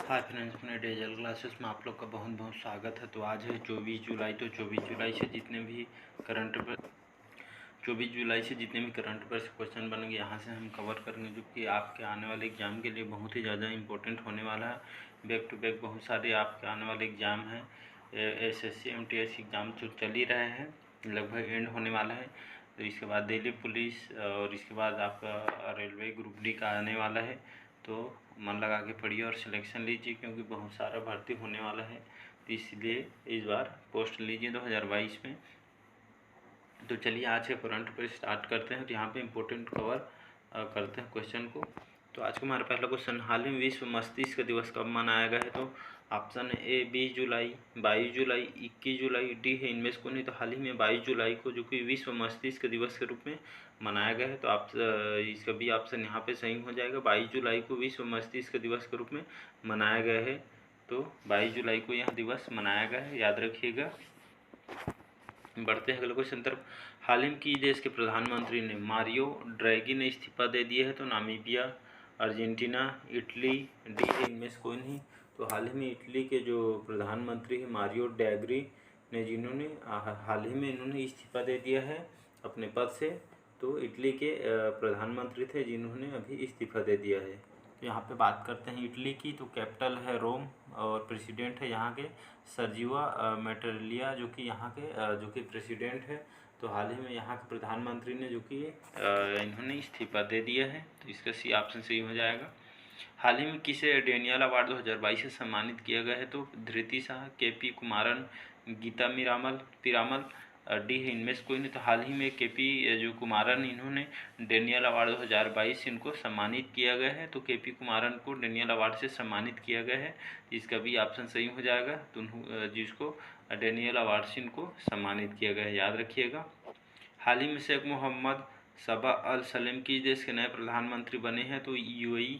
Hi friends, अपने digital classes में आप लोग का बहुत बहुत स्वागत है। तो आज है 24 जुलाई। तो 24 जुलाई से जितने भी करंट अफेयर्स क्वेश्चन बनेंगे यहाँ से हम कवर करेंगे, जो कि आपके आने वाले एग्ज़ाम के लिए बहुत ही ज़्यादा इंपॉर्टेंट होने वाला है। बैक टू बैक बहुत सारे आपके आने वाले एग्ज़ाम हैं। SSC MTS एग्ज़ाम तो चल ही रहे हैं, लगभग एंड होने वाला है। तो इसके बाद दिल्ली पुलिस और इसके बाद आपका रेलवे ग्रुप डी का आने वाला है। तो मन लगा के पढ़िए और सिलेक्शन लीजिए, क्योंकि बहुत सारा भर्ती होने वाला है। तो इसलिए इस बार पोस्ट लीजिए 2022 में। तो चलिए आज के करंट पर स्टार्ट करते हैं। तो यहाँ पे इम्पोर्टेंट कवर करते हैं क्वेश्चन को। तो आज का हमारा पहला क्वेश्चन, हाल ही में विश्व मस्तिष्क दिवस कब मनाया गया है? तो option A 20 July, 22 July, 21 July, D है इनमें से कोई नहीं। तो हाल ही में 22 जुलाई को, जो कि विश्व मस्तिष्क दिवस के रूप में मनाया गया है। तो आप इसका भी ऑप्शन यहाँ पे सही हो जाएगा। 22 जुलाई को विश्व मस्तिष्क दिवस के रूप में मनाया गया है। तो 22 जुलाई को यह दिवस मनाया गया है, याद रखिएगा। बढ़ते हैं अगले क्वेश्चन तरफ। हाल ही में किस देश के प्रधानमंत्री ने मारियो ड्रैगी ने इस्तीफा दे दिया है? तो नामीबिया, अर्जेंटीना, इटली, डी है इनमें से कोई नहीं। तो हाल ही में इटली के जो प्रधानमंत्री हैं मारियो ड्रैगी ने, जिन्होंने हाल ही में इन्होंने इस्तीफा दे दिया है अपने पद से। तो इटली के प्रधानमंत्री थे जिन्होंने अभी इस्तीफा दे दिया है। तो यहाँ पे बात करते हैं इटली की। तो कैपिटल है रोम और प्रेसिडेंट है यहाँ के सर्जियो मैटेरेलिया, जो कि यहाँ के जो कि प्रेसिडेंट है। तो हाल ही में यहाँ के प्रधानमंत्री ने जो कि इन्होंने इस्तीफा दे दिया है। तो इसका सी ऑप्शन सही हो जाएगा। हाल ही में किसे डेनियल अवार्ड 2022 से सम्मानित किया गया है? तो धृति शाह, KP कुमारन, गीता पिरामल, डी है इनमें से कोई नहीं। तो हाल ही में KP जो कुमारन, इन्होंने डेनियल अवार्ड 2022 इनको सम्मानित किया गया है। तो KP कुमारन को डेनियल अवार्ड से सम्मानित किया गया है। इसका भी ऑप्शन सही हो जाएगा। तो जिसको डेनियल अवार्ड से इनको सम्मानित किया गया है, याद रखिएगा। हाल ही में शेख मोहम्मद सबा अल सलेम किस देश के नए प्रधानमंत्री बने हैं? तो UAE,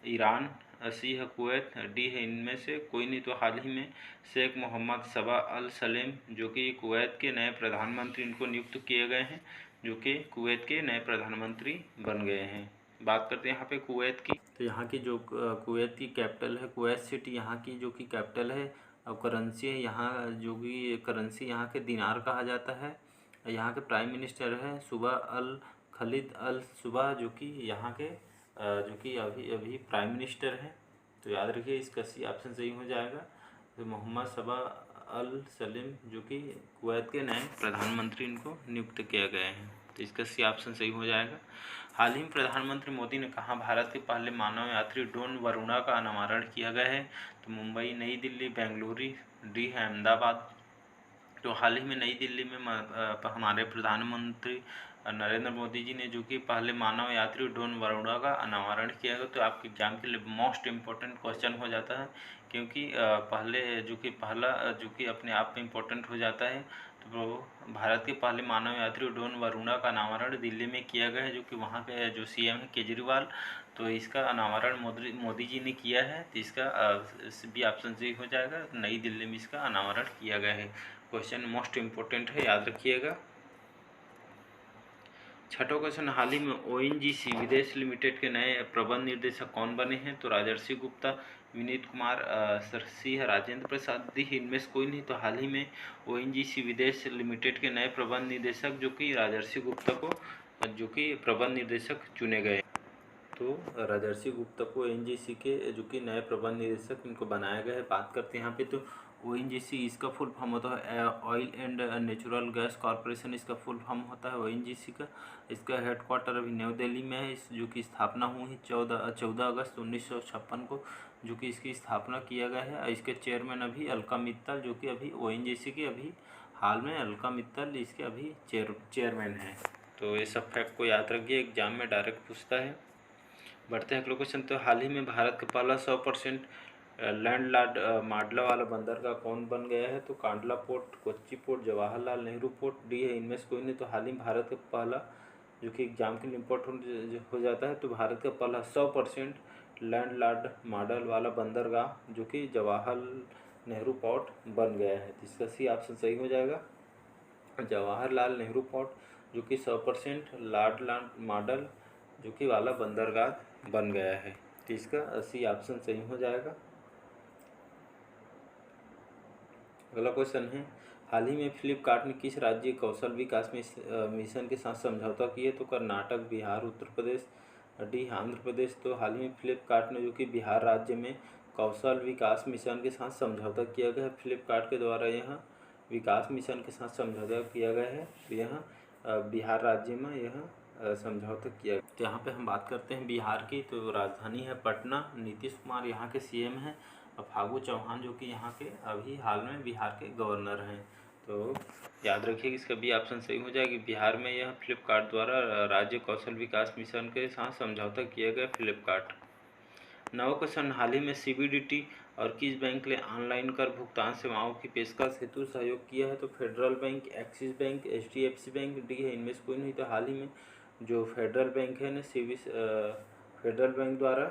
ईरान, सी है कुवैत, डी है इनमें से कोई नहीं। तो हाल ही में शेख मोहम्मद सबा अल सलेम, जो कि कुवैत के नए प्रधानमंत्री, इनको नियुक्त किए गए हैं, जो कि कुवैत के नए प्रधानमंत्री बन गए हैं। बात करते हैं यहाँ पे कुवैत की। तो यहाँ की जो कुवैत की कैपिटल है कुवैत सिटी, यहाँ की जो कि कैपिटल है। और करेंसी है यहाँ, जो कि करेंसी यहाँ के दिनार कहा जाता है। यहाँ के प्राइम मिनिस्टर है सुबह अल खलीद अल सुबह, जो कि यहाँ के जो कि अभी प्राइम मिनिस्टर हैं। तो याद रखिए, इसका सी ऑप्शन सही हो जाएगा। तो मोहम्मद सबा अल सलीम, जो कि कुवैत के नए प्रधानमंत्री, इनको नियुक्त किया गया है। तो इसका सी ऑप्शन सही हो जाएगा। हाल ही में प्रधानमंत्री मोदी ने कहा भारत के पहले मानव यात्री ड्रोन वरुणा का अनावरण किया गया है? तो मुंबई, नई दिल्ली, बेंगलुरु, डी है अहमदाबाद। तो हाल ही में नई दिल्ली में हमारे प्रधानमंत्री नरेंद्र मोदी जी ने, जो कि पहले मानव यात्री ड्रोन वरुणा का अनावरण किया गया। तो आपके एग्जाम के लिए मोस्ट इम्पोर्टेंट क्वेश्चन हो जाता है, क्योंकि पहला जो कि अपने आप में इम्पोर्टेंट हो जाता है। तो भारत के पहले मानव यात्री ड्रोन वरुणा का अनावरण दिल्ली में किया गया है, जो कि वहाँ के जो CM है केजरीवाल। तो इसका अनावरण मोदी जी ने किया है। तो इसका भी ऑप्शन सही हो जाएगा। नई दिल्ली में इसका अनावरण किया गया है। क्वेश्चन मोस्ट इम्पोर्टेंट है, याद रखिएगा। छठा क्वेश्चन, हाल ही में ONGC विदेश लिमिटेड के नए प्रबंध निर्देशक कौन बने हैं? तो राजर्षि गुप्ता, विनीत कुमार, सिंह, राजेंद्र प्रसाद, दी इनमें से कोई नहीं। तो हाल ही में ONGC विदेश लिमिटेड के नए प्रबंध निदेशक, जो कि राजर्षि गुप्ता को, जो कि प्रबंध निदेशक चुने गए। तो राजर्षि गुप्ता को ONGC के जो कि नए प्रबंध निदेशक इनको बनाया गया है। बात करते हैं यहाँ पे। तो ONGC इसका फुल फॉर्म होता है oil and natural gas corporation, इसका फुल फॉर्म होता है ONGC का। इसका हेडक्वार्टर अभी नई दिल्ली में है। इस जो कि स्थापना हुई है 14 अगस्त 1956 को, जो कि इसकी स्थापना किया गया है। इसके चेयरमैन अभी अलका मित्तल, जो कि अभी ONGC के अभी हाल में अलका मित्तल इसके अभी चेयरमैन हैं। तो ये सब फैक्ट को याद रखिए, एग्जाम में डायरेक्ट पूछता है। बढ़ते हैं अगले क्वेश्चन। तो हाल ही में भारत का पहला 100% लैंड मॉडल वाला बंदरगाह कौन बन गया है? तो Kandla port, Kochi port, Jawaharlal Nehru port, D है इनमें से कोई नहीं। तो हाल ही में भारत का पहला, जो कि एग्जाम के लिए इम्पोर्टेंट हो जाता है, तो भारत का पहला 100% लैंड मॉडल वाला बंदरगाह, जो कि जवाहरलाल नेहरू पोर्ट बन गया है। तो इसका सी ऑप्शन सही हो जाएगा। जवाहरलाल नेहरू पोर्ट, जो कि 100% लैंड मॉडल जो कि वाला बंदरगाह बन गया है। तो इसका सी ऑप्शन सही हो जाएगा। अगला क्वेश्चन है, हाल ही में फ्लिपकार्ट ने किस राज्य कौशल विकास मिशन के साथ समझौता किए? तो कर्नाटक, बिहार, उत्तर प्रदेश, डी आंध्र प्रदेश। तो हाल ही में फ्लिपकार्ट ने जो कि बिहार राज्य में कौशल विकास मिशन के साथ समझौता किया गया है। फ्लिपकार्ट के द्वारा यहाँ विकास मिशन के साथ समझौता किया गया है। तो यहाँ बिहार राज्य में यह समझौता किया गया। तो यहाँ पे हम बात करते हैं बिहार की। तो राजधानी है पटना। नीतीश कुमार यहाँ के सीएम हैं और फागू चौहान जो कि यहाँ के अभी हाल में बिहार के गवर्नर हैं। तो याद रखिए कि इसका बी ऑप्शन सही हो जाएगी। बिहार में यह फ्लिपकार्ट द्वारा राज्य कौशल विकास मिशन के साथ समझौता किया गया। फ्लिपकार्ट। नवा क्वेश्चन, हाल ही में सीबीडीटी और किस बैंक ने ऑनलाइन कर भुगतान सेवाओं की पेशकश हेतु सहयोग किया है? तो federal bank, axis bank, HDFC bank, D है इनमें से कोई नहीं। तो हाल ही में जो फेडरल बैंक है ना फेडरल बैंक द्वारा,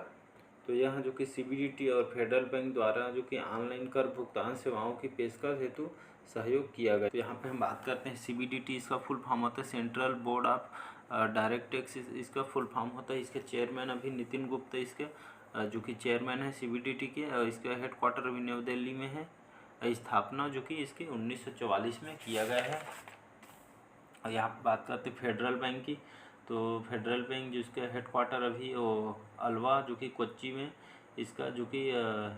तो यहाँ जो कि सीबीडीटी और फेडरल बैंक द्वारा जो कि ऑनलाइन कर भुगतान सेवाओं की पेशकश हेतु सहयोग किया गया। तो यहाँ पे हम बात करते हैं सीबीडीटी, इसका फुल फॉर्म होता है central board of direct tax, इसका फुल फॉर्म होता है। इसके चेयरमैन अभी नितिन गुप्ता इसके जो कि चेयरमैन है सीबीडीटी के। इसका हेडक्वार्टर अभी न्यू दिल्ली में है। स्थापना जो कि इसकी 1944 में किया गया है। और यहाँ पर बात करते हैं फेडरल बैंक की। तो फेडरल बैंक जिसका हेडक्वार्टर अभी वो अलवा जो कि कोच्चि में इसका जो कि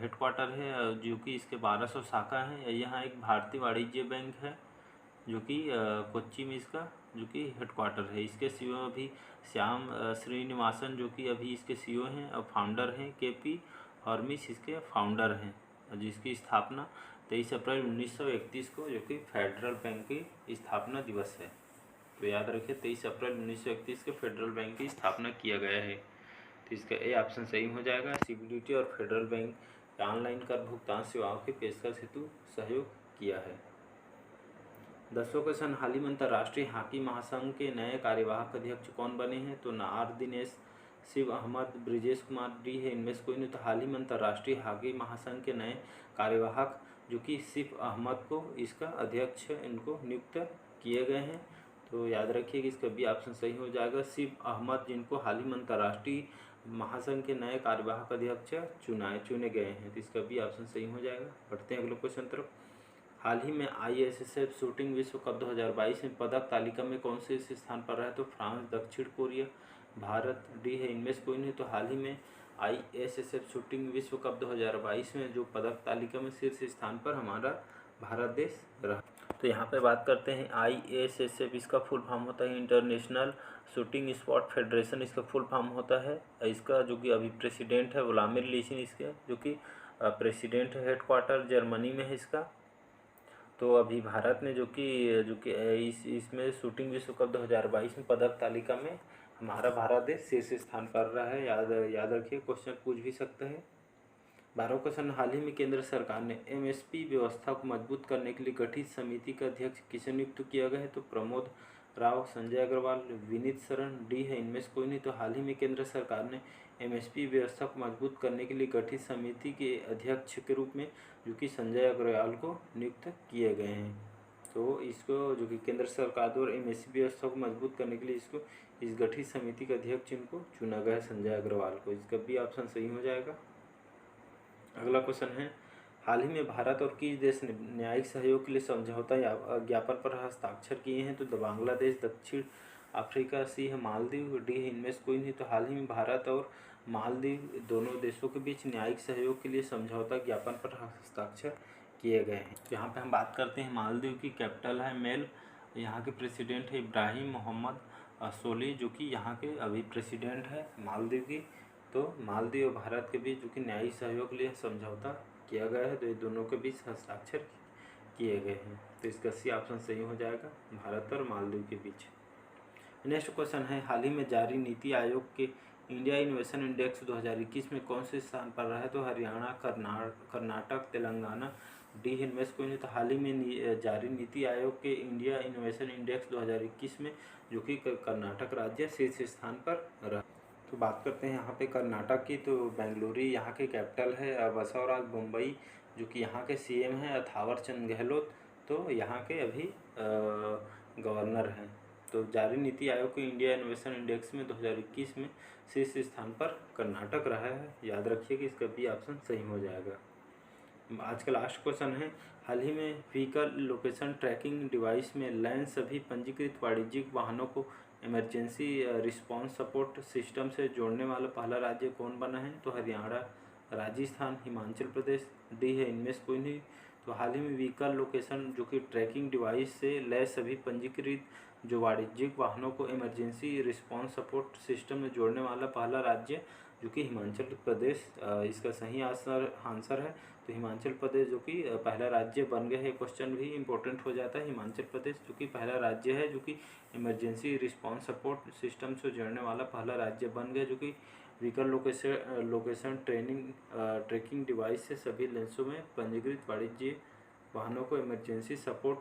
हेडक्वार्टर है, जो कि इसके 1200 शाखा हैं। यहाँ एक भारतीय वाणिज्य बैंक है जो कि कोच्चि में इसका जो कि हेडक्वार्टर है। इसके सीईओ अभी श्याम श्रीनिवासन जो कि अभी इसके सीईओ हैं और फाउंडर हैं। केपी हॉर्मिस इसके फाउंडर हैं, जिसकी स्थापना 23 अप्रैल 1931 को जो कि फेडरल बैंक की स्थापना दिवस है। तो याद रखिए 23 अप्रैल 1931 के फेडरल बैंक की स्थापना किया गया है। तो इसका ए ऑप्शन सही हो जाएगा। सीबीडीटी और फेडरल बैंक ऑनलाइन कर भुगतान सेवाओं की पेशकश हेतु सहयोग किया है। 10वां क्वेश्चन, हाल ही में अंतर्राष्ट्रीय हॉकी महासंघ के नए कार्यवाहक अध्यक्ष कौन बने हैं? तो नार दिनेश, शिव अहमद, ब्रिजेश कुमार, डी है इनमें से कोई नहीं। तो हाल ही में अंतर्राष्ट्रीय हॉकी महासंघ के नए कार्यवाहक जो कि शिव अहमद को इसका अध्यक्ष इनको नियुक्त किए गए हैं। तो याद रखिए कि इसका बी ऑप्शन सही हो जाएगा। शिव अहमद जिनको हाल ही में अंतर्राष्ट्रीय महासंघ के नए कार्यवाहक अध्यक्ष चुने गए हैं। तो इसका बी ऑप्शन सही हो जाएगा। बढ़ते हैं अगले क्वेश्चन तरफ। हाल ही में ISSF शूटिंग विश्व कप 2022 में पदक तालिका में कौन से स्थान पर रहा है? तो फ्रांस, दक्षिण कोरिया, भारत, डी है इनमें से कोई नहीं। तो हाल ही में ISSF शूटिंग विश्व कप 2022 में जो पदक तालिका में शीर्ष स्थान पर हमारा भारत देश रहा। तो यहाँ पे बात करते हैं ISSF, इसका फुल फॉर्म होता है इंटरनेशनल शूटिंग स्पोर्ट फेडरेशन, इसका फुल फॉर्म होता है। इसका जो कि अभी प्रेसिडेंट है व्लादिमीर लीसिन, इसके जो कि प्रेसिडेंट है। हेडक्वार्टर जर्मनी में है इसका। तो अभी भारत ने जो कि इसमें शूटिंग विश्व कप 2022 में पदक तालिका में हमारा भारत देश शीर्ष स्थान पर रहा है। याद रखिए, क्वेश्चन पूछ भी सकते हैं। 12वां क्वेश्चन, हाल ही में केंद्र सरकार ने MSP व्यवस्था को मजबूत करने के लिए गठित समिति का अध्यक्ष किसे नियुक्त किया गया है? तो प्रमोद राव, संजय अग्रवाल, विनीत शरण, डी है इनमें से कोई नहीं। तो हाल ही में केंद्र सरकार ने MSP व्यवस्था को मजबूत करने के लिए गठित समिति के अध्यक्ष के रूप में जो कि संजय अग्रवाल को नियुक्त किए गए हैं। तो इसको जो कि केंद्र सरकार द्वारा MSP व्यवस्था को मजबूत करने के लिए इस गठित समिति के अध्यक्ष इनको चुना गया है, संजय अग्रवाल को। इसका भी ऑप्शन सही हो जाएगा। अगला क्वेश्चन है, हाल ही में भारत और किस देश ने न्यायिक सहयोग के लिए समझौता ज्ञापन पर हस्ताक्षर किए हैं? तो बांग्लादेश, दक्षिण अफ्रीका, सी है मालदीव, डी है इनमें से कोई नहीं। तो हाल ही में भारत और मालदीव दोनों देशों के बीच न्यायिक सहयोग के लिए समझौता ज्ञापन पर हस्ताक्षर किए गए हैं। यहाँ पे हम बात करते हैं मालदीव की। कैपिटल है मेल। यहाँ के प्रेसिडेंट है इब्राहिम मोहम्मद सोली जो कि यहाँ के अभी प्रेसिडेंट है मालदीव की। तो मालदीव और भारत के बीच जो कि न्यायिक सहयोग के लिए समझौता किया गया है। तो ये दोनों के बीच हस्ताक्षर किए गए हैं। तो इसका सी ऑप्शन सही हो जाएगा, भारत और मालदीव के बीच। नेक्स्ट क्वेश्चन है, हाल ही में जारी नीति आयोग के इंडिया इनोवेशन इंडेक्स 2021 में कौन से स्थान पर रहा है? तो हरियाणा, कर्नाटक, तेलंगाना, डी इनमें से कोई नहीं। तो हाल ही में जारी नीति आयोग के इंडिया इनोवेशन इंडेक्स 2021 में जो कि कर्नाटक राज्य शीर्ष स्थान पर रहा। तो बात करते हैं यहाँ पे कर्नाटक की। तो बेंगलुरु यहाँ के कैपिटल है। बसवराज मुंबई जो कि यहाँ के CM हैं। थावर चंद गहलोत तो यहाँ के अभी गवर्नर हैं। तो जारी नीति आयोग के इंडिया इनोवेशन इंडेक्स में 2021 में शीर्ष स्थान पर कर्नाटक रहा है। याद रखिए कि इसका भी ऑप्शन सही हो जाएगा। आज का लास्ट क्वेश्चन है, हाल ही में व्हीकल लोकेशन ट्रैकिंग डिवाइस में लैन सभी पंजीकृत वाणिज्यिक वाहनों को इमरजेंसी रिस्पांस सपोर्ट सिस्टम से जोड़ने वाला पहला राज्य कौन बना है? तो हरियाणा, राजस्थान, हिमाचल प्रदेश, डी है इनमें से कोई नहीं। तो हाल ही में व्हीकल लोकेशन जो कि ट्रैकिंग डिवाइस से लैस सभी पंजीकृत जो वाणिज्यिक वाहनों को इमरजेंसी रिस्पांस सपोर्ट सिस्टम में जोड़ने वाला पहला राज्य जो कि हिमाचल प्रदेश इसका सही आंसर है। तो हिमाचल प्रदेश जो कि पहला राज्य बन गया है। क्वेश्चन भी इंपॉर्टेंट हो जाता है। हिमाचल प्रदेश जो कि पहला राज्य है जो कि इमरजेंसी रिस्पांस सपोर्ट सिस्टम से जोड़ने वाला पहला राज्य बन गया, जो कि व्हीकल लोकेशन ट्रैकिंग डिवाइस से सभी लेंसों में पंजीकृत वाणिज्य वाहनों को इमरजेंसी सपोर्ट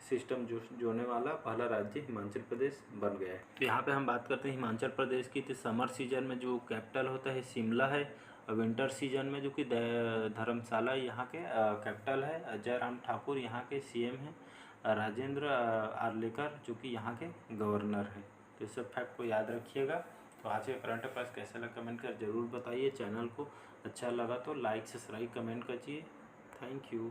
सिस्टम जोड़ने वाला पहला राज्य हिमाचल प्रदेश बन गया है। तो यहाँ पे हम बात करते हैं हिमाचल प्रदेश की। तो समर सीजन में जो कैपिटल होता है शिमला है, और विंटर सीजन में जो कि धर्मशाला यहाँ के कैपिटल है। जयराम ठाकुर यहाँ के सीएम हैं। राजेंद्र आर्लेकर जो कि यहाँ के गवर्नर हैं। तो इस सब फैक्ट को याद रखिएगा। तो आज के करंट अफेयर्स कैसा लगा कमेंट कर जरूर बताइए। चैनल को अच्छा लगा तो लाइक सब्सक्राइब कमेंट कीजिए। Thank you.